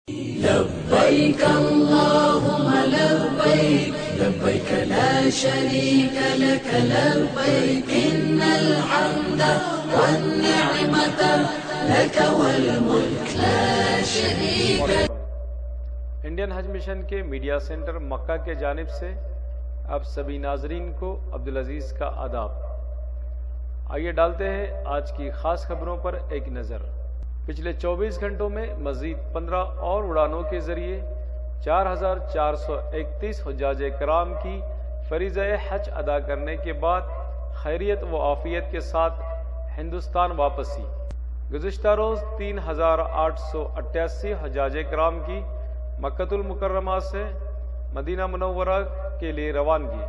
لبيك اللهم لبيك لبيك لا شريك لك لبيك إن الحمد والنعمة لك والملك لا شريك لك. انڈین حج مشن کے میڈیا سینٹر مکہ کے جانب سے آپ سبھی ناظرین کو عبدالعزیز کا آداب. آئیے ڈالتے ہیں آج کی خاص خبروں پر ایک نظر. پچھلے 24 گھنٹوں میں مزید 15 اور اڑانوں کے ذریعے 4431 حجاج کرام کی فریضہ حج ادا کرنے کے بعد خیریت و عافیت کے ساتھ ہندوستان واپسی. گزشتہ روز 3888 حجاج کرام کی مکہ المکرمہ سے مدینہ منورہ کے لیے روانگی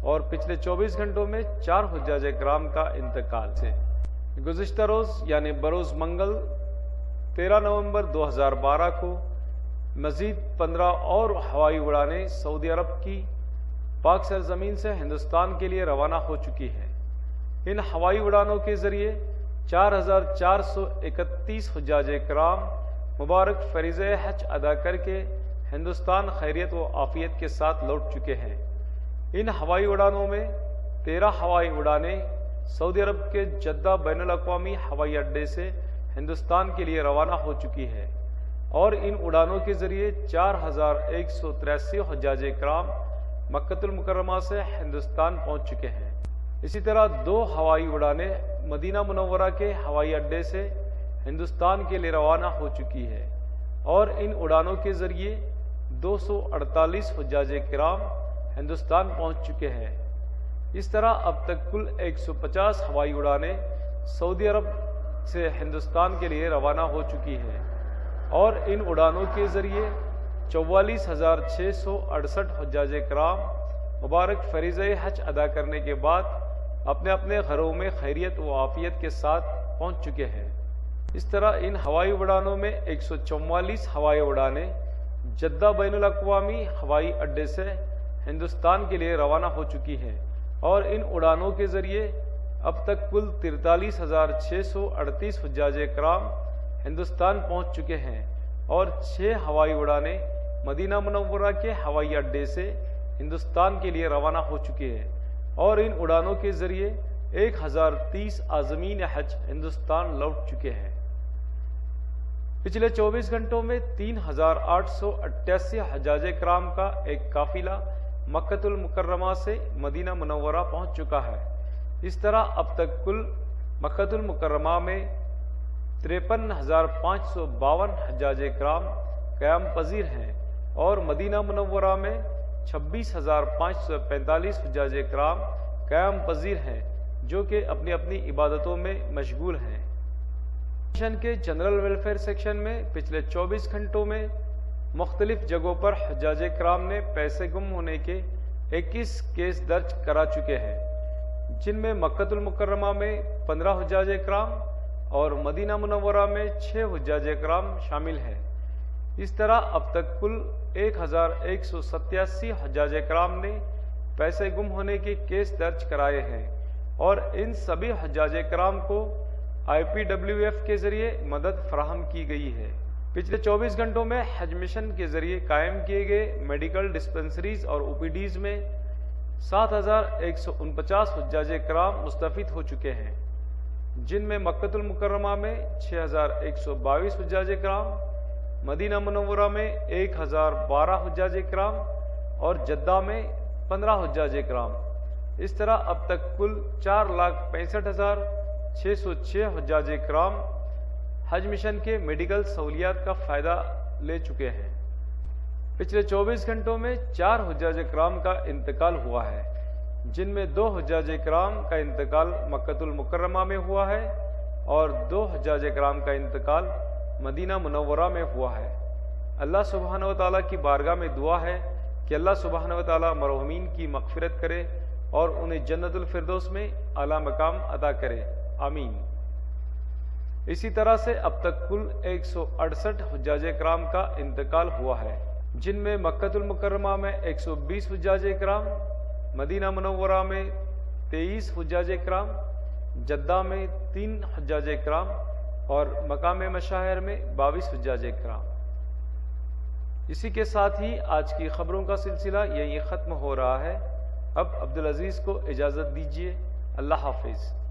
اور پچھلے 24 گھنٹوں میں 4 حجاج کرام کا انتقال سے. گزشتہ روز یعنی بروز منگل 13 نومبر 2012 کو مزید 15 اور ہوائی اڑانیں سعودی عرب کی پاک سرزمین سے ہندوستان کے لیے روانہ ہو چکی ہیں. ان ہوائی اڑانوں کے ذریعے 4431 حجاج کرام مبارک فریضہ حج ادا کر کے ہندوستان خیریت و عافیت کے ساتھ لوٹ چکے ہیں. ان ہوائی اڑانوں میں 13 ہوائی اڑانیں سعودی عرب کے جدہ بین الاقوامی ہوائی اڈے سے ہندوستان کے لیے روانہ ہو چکی ہے اور ان اڑانوں کے ذریعے 4183 حجاج کرام مکہ المکرمہ سے ہندوستان پہنچ چکے ہیں. اسی طرح 2 ہوائی اڑانیں مدینہ منورہ کے ہوائی اڈے سے ہندوستان کے لیے روانہ ہو چکی ہے اور ان اڑانوں کے ذریعے 248 حجاج کرام ہندوستان پہنچ چکے ہیں. اس طرح اب تک کل 150 ہوائی اڑانیں سعودی عرب سے ہندوستان کے لیے روانہ ہو چکی ہیں اور ان اڑانوں کے ذریعے 44668 حجاج کرام مبارک فریضہ حج ادا کرنے کے بعد اپنے اپنے گھروں میں خیریت و عافیت کے ساتھ پہنچ چکے ہیں. اس طرح ان ہوائی اڑانوں میں 144 ہوائی اڑانیں جدہ بین الاقوامی ہوائی اڈے سے ہندوستان کے لیے روانہ ہو چکی ہیں اور ان اڑانوں کے ذریعے اب تک کل 43638 حجاج کرام ہندوستان پہنچ چکے ہیں اور 6 ہوائی اڑانیں مدینہ منورہ کے ہوائی اڈے سے ہندوستان کے لیے روانہ ہو چکے ہیں اور ان اڑانوں کے ذریعے 1030 عازمین حج ہندوستان لوٹ چکے ہیں. پچھلے 24 گھنٹوں میں 3888 حجاج کرام کا ایک قافلہ مکہ المکرمہ سے مدینہ منورہ پہنچ چکا ہے. اس طرح اب تک کل مکہ المکرمہ میں 53,552 حجاج کرام قیام پذیر ہیں اور مدینہ منورہ میں 26,545 حجاج کرام قیام پذیر ہیں جو کہ اپنی اپنی عبادتوں میں مشغول ہیں. مشن کے جنرل ویلفیئر سیکشن میں پچھلے 24 گھنٹوں میں مختلف جگہوں پر حجاج کرام نے پیسے گم ہونے کے 21 کیس درج کرا چکے ہیں جن میں مکہ المکرمہ میں 15 حجاج کرام اور مدینہ منورہ میں 6 حجاج کرام شامل ہیں. اس طرح اب تک کل 1187 حجاج کرام نے پیسے گم ہونے کے کیس درج کرائے ہیں اور ان سبھی حجاج کرام کو IPWF کے ذریعے مدد فراہم کی گئی ہے. پچھلے 24 گھنٹوں میں حج مشن کے ذریعے قائم کیے گئے میڈیکل ڈسپنسریز اور OPDs میں 7149 حجاج کرام مستفید ہو چکے ہیں جن میں مکہ المکرمہ میں 6122 حجاج کرام، مدینہ منورہ میں 1012 حجاج کرام اور جدہ میں 15 حجاج کرام. اس طرح اب تک کل 4,65,606 حجاج کرام حج مشن کے میڈیکل سہولیات کا فائدہ لے چکے ہیں. پچھلے 24 گھنٹوں میں 4 حجاج کرام کا انتقال ہوا ہے جن میں 2 حجاج کرام کا انتقال مکہ المکرمہ میں ہوا ہے اور 2 حجاج کرام کا انتقال مدینہ منورہ میں ہوا ہے. اللہ سبحانہ وتعالیٰ کی بارگاہ میں دعا ہے کہ اللہ سبحانہ وتعالیٰ مرحومین کی مغفرت کرے اور انہیں جنت الفردوس میں اعلیٰ مقام عطا کرے. آمین. اسی طرح سے اب تک کل 168 حجاج کرام کا انتقال ہوا ہے جن میں مکہ المکرمہ میں 120 حجاج کرام، مدینہ منورہ میں 23 حجاج کرام، جدہ میں 3 حجاج کرام اور مقام مشاہر میں 22 حجاج کرام. اسی کے ساتھ ہی آج کی خبروں کا سلسلہ یہیں ختم ہو رہا ہے۔ اب عبدالعزیز کو اجازت دیجیے۔ اللہ حافظ۔